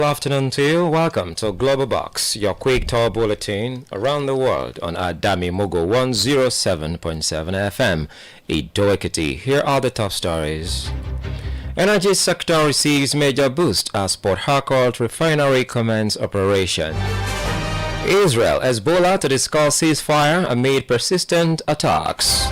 Good afternoon to you. Welcome to Global Box, your quick tour bulletin around the world on Adamimogo 107.7 FM. Idoekiti. Here are the top stories. Energy sector receives major boost as Port Harcourt refinery commences operation. Israel, Hezbollah to discuss ceasefire amid persistent attacks.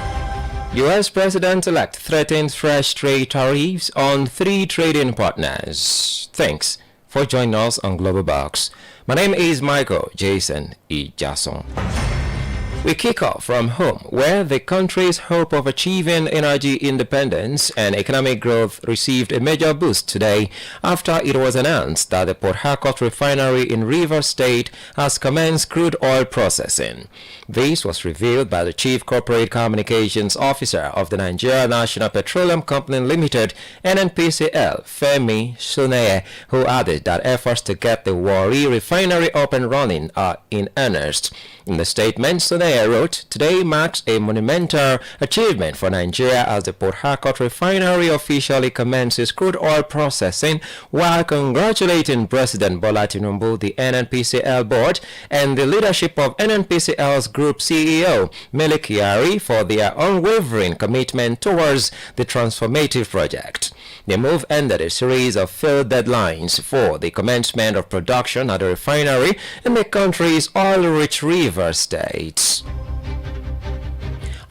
U.S. President-elect threatens fresh trade tariffs on 3 trading partners. Thanks for joining us on Global Box. My name is Ijason. We kick off from home, where the country's hope of achieving energy independence and economic growth received a major boost today after it was announced that the Port Harcourt refinery in Rivers State has commenced crude oil processing. This was revealed by the Chief Corporate Communications Officer of the Nigeria National Petroleum Company Limited, NNPCL, Femi Suneye, who added that efforts to get the Warri refinery up and running are in earnest. In the statement, Suneye wrote, "Today marks a monumental achievement for Nigeria as the Port Harcourt refinery officially commences crude oil processing, while congratulating President Bola Tinubu, the NNPCL board, and the leadership of NNPCL's group CEO, Mele Kyari, for their unwavering commitment towards the transformative project." The move ended a series of failed deadlines for the commencement of production at the refinery in the country's oil-rich River State.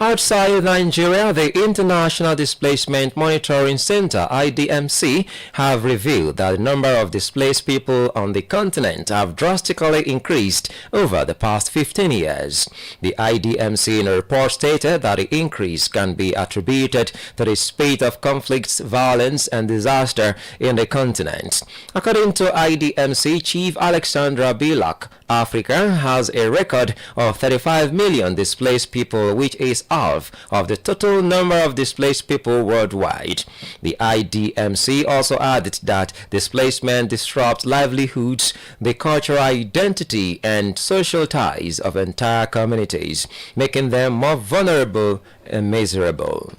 Outside Nigeria, the International Displacement Monitoring Center, IDMC, have revealed that the number of displaced people on the continent have drastically increased over the past 15 years. The IDMC in a report stated that the increase can be attributed to the spate of conflicts, violence, and disaster in the continent. According to IDMC Chief Alexandra Bilak, Africa has a record of 35 million displaced people, which is half of the total number of displaced people worldwide. The IDMC also added that displacement disrupts livelihoods, the cultural identity, and social ties of entire communities, making them more vulnerable and miserable.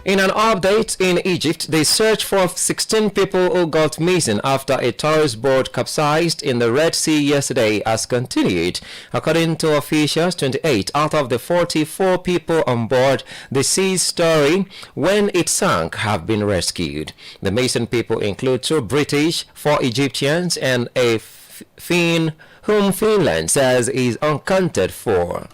In an update in Egypt, the search for 16 people who got missing after a tourist boat capsized in the Red Sea yesterday has continued. According to officials, 28 out of the 44 people on board the Sea Story when it sank have been rescued. The missing people include 2 British, 4 Egyptians, and a Finn whom Finland says is unaccounted for.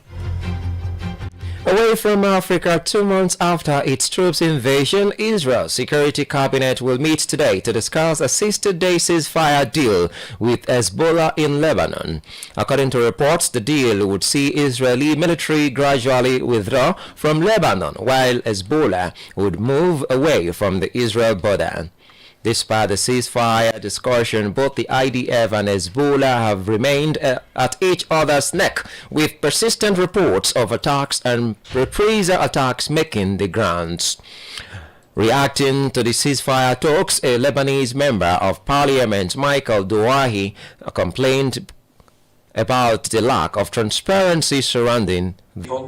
Away from Africa, 2 months after its troops' invasion, Israel's Security Cabinet will meet today to discuss a 60-day ceasefire deal with Hezbollah in Lebanon. According to reports, the deal would see Israeli military gradually withdraw from Lebanon, while Hezbollah would move away from the Israel border. Despite the ceasefire discussion, both the IDF and Hezbollah have remained at each other's neck, with persistent reports of attacks and reprisal attacks making the rounds. Reacting to the ceasefire talks, a Lebanese member of parliament, Michael Douahi, complained about the lack of transparency surrounding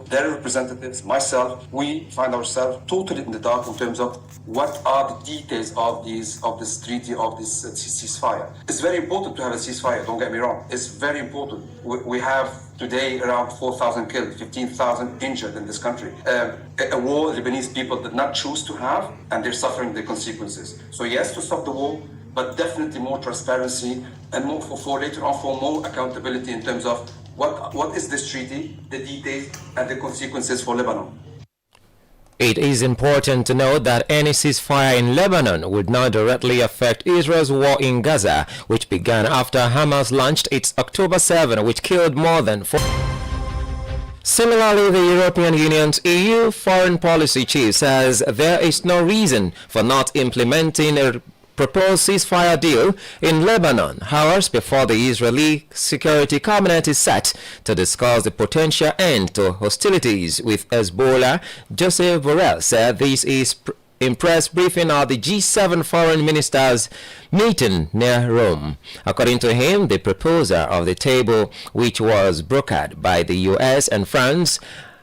their representatives, myself. We find ourselves totally in the dark in terms of what are the details of this treaty, of this ceasefire. It's very important to have a ceasefire, don't get me wrong. It's very important. We have today around 4,000 killed, 15,000 injured in this country. A war Lebanese people did not choose to have, and they're suffering the consequences. So yes, to stop the war, but definitely more transparency and more for later on for more accountability in terms of what is this treaty, the details, and the consequences for Lebanon. It is important to note that any ceasefire in Lebanon would not directly affect Israel's war in Gaza, which began after Hamas launched its October 7, which killed more than 4. Similarly, the European Union's EU foreign policy chief says there is no reason for not implementing a proposed ceasefire deal in Lebanon, hours before the Israeli Security Cabinet is set to discuss the potential end to hostilities with Hezbollah. Joseph Borrell said this is in press briefing at the G7 foreign ministers meeting near Rome. According to him, the proposer of the table, which was brokered by the US and France,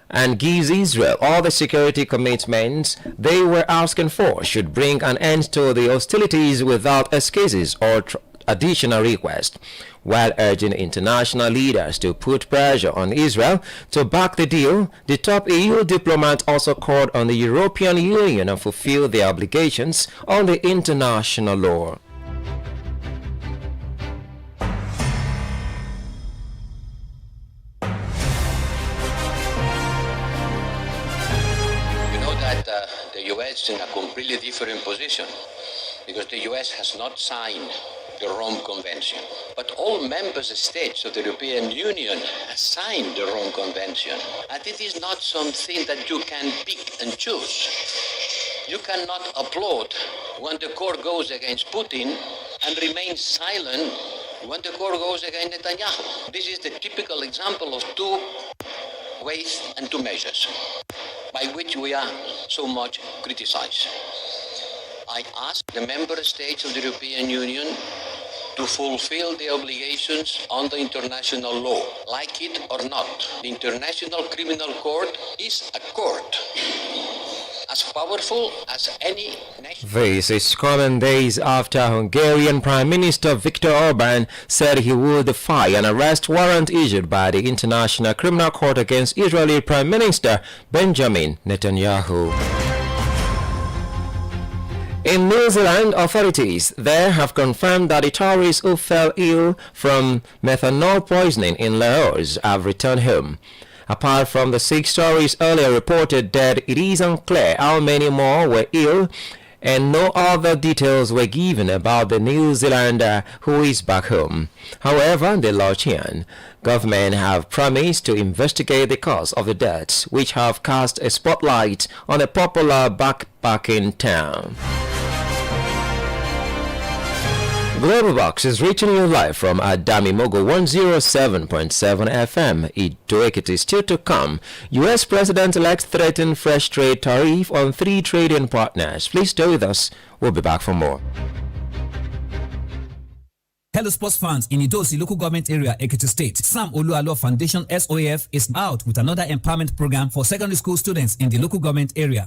and gives Israel all the security commitments they were asking for should bring an end to the hostilities without excuses or additional requests, while urging international leaders to put pressure on Israel to back the deal. The top EU diplomat also called on the European Union to fulfill their obligations on the international law. The U.S. is in a completely different position because the U.S. has not signed the Rome Convention. But all member states of the European Union have signed the Rome Convention. And it is not something that you can pick and choose. You cannot applaud when the court goes against Putin and remain silent when the court goes against Netanyahu. This is the typical example of two ways and two measures by which we are so much criticized. I ask the member states of the European Union to fulfill the obligations under international law, like it or not. The International Criminal Court is a court as powerful as any nation. This is coming days after Hungarian Prime Minister Viktor Orban said he would defy an arrest warrant issued by the International Criminal Court against Israeli Prime Minister Benjamin Netanyahu. In New Zealand, authorities there have confirmed that the tourists who fell ill from methanol poisoning in Laos have returned home. Apart from the 6 tourists earlier reported dead, it is unclear how many more were ill, and no other details were given about the New Zealander who is back home. However, the Laotian government have promised to investigate the cause of the deaths, which have cast a spotlight on a popular backpacking town. Global Box is reaching you live from Adamimogo 107.7 FM. Idoekiti is still to come. U.S. President-elect threatened fresh trade tariff on 3 trading partners. Please stay with us. We'll be back for more. Hello sports fans in Idosi local government area, Ekiti State. Sam Olualo Foundation SOAF is out with another empowerment program for secondary school students in the local government area.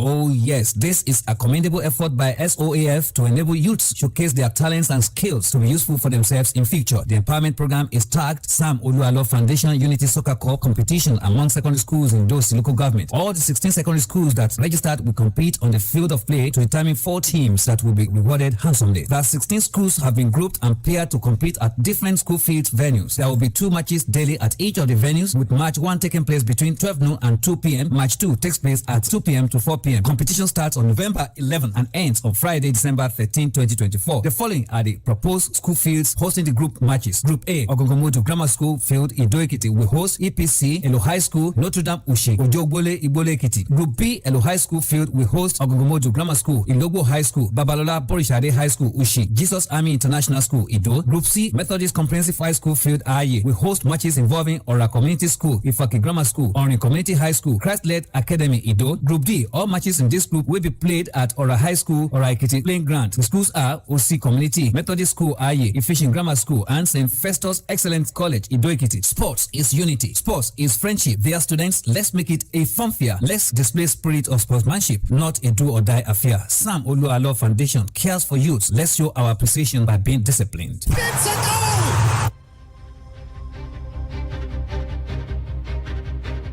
Oh yes, this is a commendable effort by SOAF to enable youths showcase their talents and skills to be useful for themselves in future. The empowerment program is tagged Sam Olualo Foundation Unity Soccer Cup competition among secondary schools in Idosi local government. All the 16 secondary schools that registered will compete on the field of play to determine 4 teams that will be rewarded handsomely. The 16 schools have been grouped and paired to compete at different school field venues. There will be 2 matches daily at each of the venues, with match 1 taking place between 12 noon and 2 p.m. Match 2 takes place at 2 p.m. to 4 p.m. Competition starts on November 11 and ends on Friday, December 13, 2024. The following are the proposed school fields hosting the group matches. Group A, Ogongomodu Grammar School Field, Idoekiti will host EPC, Elo High School, Notre Dame Ushi, Ojogbole, Igbole Ekiti. Group B, Elo High School Field will host Ogongomodu Grammar School, Ilogbo High School, Babalola Borishade High School, Ushi, Jesus Army International School, Ido. Group C, Methodist Comprehensive High School Field, Aye, will host matches involving Ora Community School, Ifaki Grammar School, Orin Community High School, Christ-led Academy, Ido. Group D, all matches in this group will be played at Ora High School, Ora Ekiti playing ground. The schools are OC Community, Methodist School, Aye, Efficient Grammar School, and St. Festus Excellent College, Ido Ekiti. Sports is unity. Sports is friendship. Dear students, let's make it a fun fair. Let's display spirit of sportsmanship, not a do or die affair. Sam Olualo Foundation cares for youth. Let's show our appreciation by being disciplined. Let's go!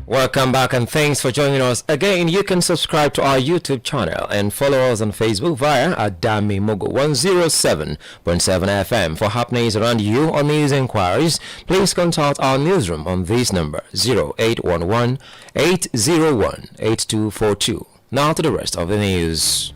Welcome back and thanks for joining us again. You can subscribe to our YouTube channel and follow us on Facebook via Adamimogo 107.7 FM. For happenings around you or news inquiries, please contact our newsroom on this number 0811 801 8242. Now to the rest of the news.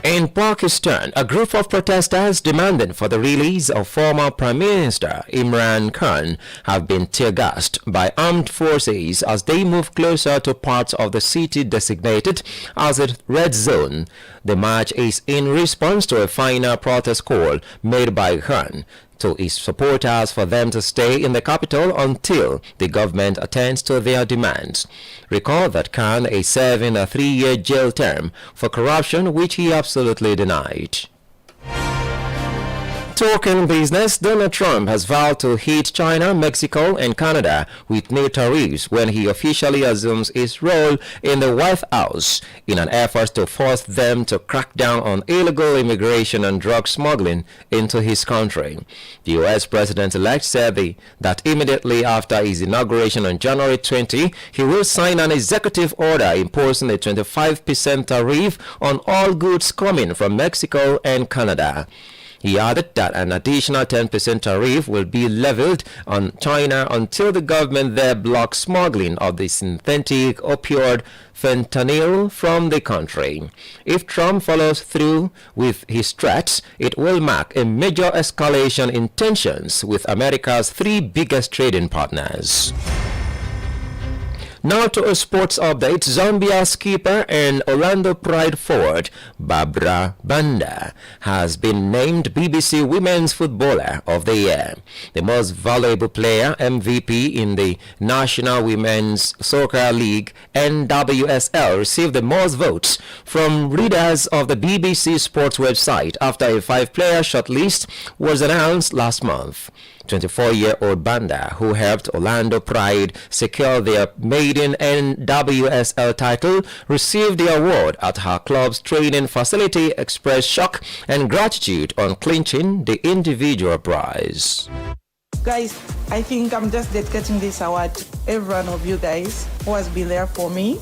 In Pakistan, a group of protesters demanding for the release of former Prime Minister Imran Khan have been tear-gassed by armed forces as they move closer to parts of the city designated as a red zone. The march is in response to a final protest call made by Khan to his supporters for them to stay in the capital until the government attends to their demands. Recall that Khan is serving a 3-year jail term for corruption which he absolutely denied. Talking business, Donald Trump has vowed to hit China, Mexico, and Canada with new tariffs when he officially assumes his role in the White House in an effort to force them to crack down on illegal immigration and drug smuggling into his country. The U.S. president-elect said that immediately after his inauguration on January 20, he will sign an executive order imposing a 25% tariff on all goods coming from Mexico and Canada. He added that an additional 10% tariff will be levied on China until the government there blocks smuggling of the synthetic opioid fentanyl from the country. If Trump follows through with his threats, it will mark a major escalation in tensions with America's three biggest trading partners. Now to a sports update. Zambia skipper and Orlando Pride forward Barbara Banda has been named BBC Women's Footballer of the Year. The most valuable player, MVP, in the National Women's Soccer League NWSL received the most votes from readers of the BBC Sports website after a 5-player shortlist was announced last month. 24-year-old Banda, who helped Orlando Pride secure their maiden NWSL title, received the award at her club's training facility, expressed shock and gratitude on clinching the individual prize. Guys, I think I'm just dedicating this award to every one of you guys who has been there for me.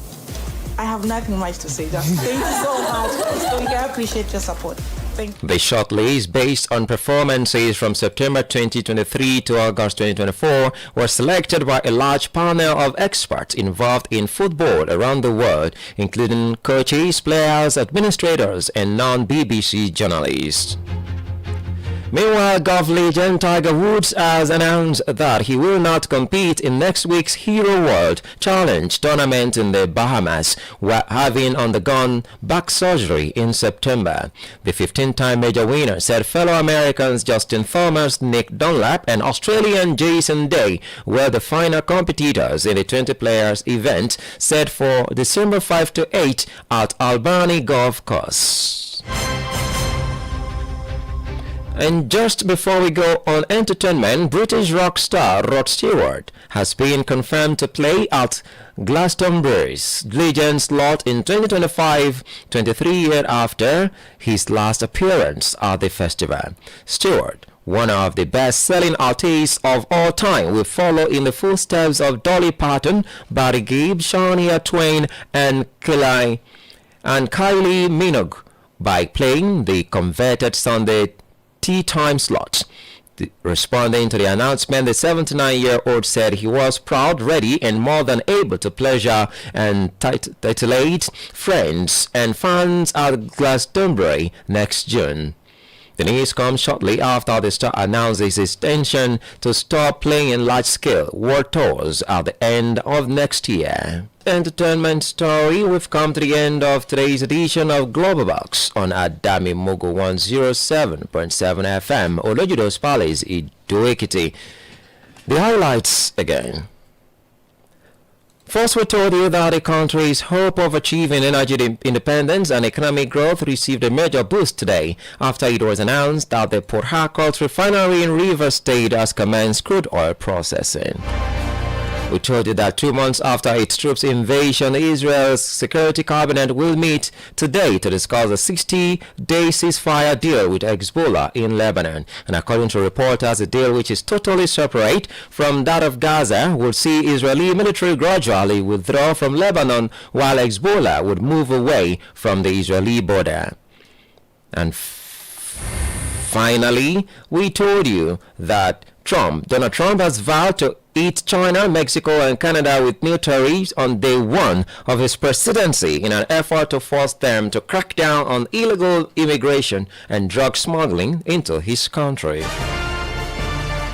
I have nothing much to say. Just thank you so much. So we can appreciate your support. The shortlist, based on performances from September 2023 to August 2024, was selected by a large panel of experts involved in football around the world, including coaches, players, administrators, and non-BBC journalists. Meanwhile, golf legend Tiger Woods has announced that he will not compete in next week's Hero World Challenge tournament in the Bahamas, having undergone back surgery in September. The 15-time major winner said fellow Americans Justin Thomas, Nick Dunlap, and Australian Jason Day were the final competitors in the 20-players event set for December 5 to 8 at Albany Golf Course. And just before we go on entertainment, British rock star Rod Stewart has been confirmed to play at Glastonbury's Legends slot in 2025, 23 years after his last appearance at the festival. Stewart, one of the best-selling artists of all time, will follow in the footsteps of Dolly Parton, Barry Gibb, Shania Twain, and Kylie Minogue by playing the converted Sunday tea time slot. Responding to the announcement, the 79-year-old said he was proud, ready, and more than able to pleasure and titillate friends and fans at Glastonbury next June. The news comes shortly after the star announces his intention to stop playing in large-scale world tours at the end of next year. Entertainment story. We've come to the end of today's edition of Global Box on Adamimogo 107.7 FM, Olojudo's Palace, Ido-Ekiti. The highlights again. First, we told you that the country's hope of achieving energy independence and economic growth received a major boost today after it was announced that the Port Harcourt refinery in Rivers State has commenced crude oil processing. We told you that 2 months after its troops' invasion, Israel's Security Cabinet will meet today to discuss a 60-day ceasefire deal with Hezbollah in Lebanon. And according to reporters, a deal which is totally separate from that of Gaza will see Israeli military gradually withdraw from Lebanon, while Hezbollah would move away from the Israeli border. And finally, we told you that Donald Trump has vowed to hit China, Mexico, and Canada with new tariffs on day one of his presidency in an effort to force them to crack down on illegal immigration and drug smuggling into his country.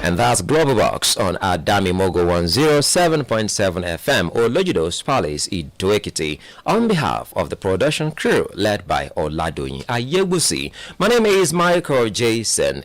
And that's Global Box on Adamimogo 107.7 FM, Olojudo's Palace, Ido-Ekiti. On behalf of the production crew led by Oladoyin Ayebusi, my name is Michael Jason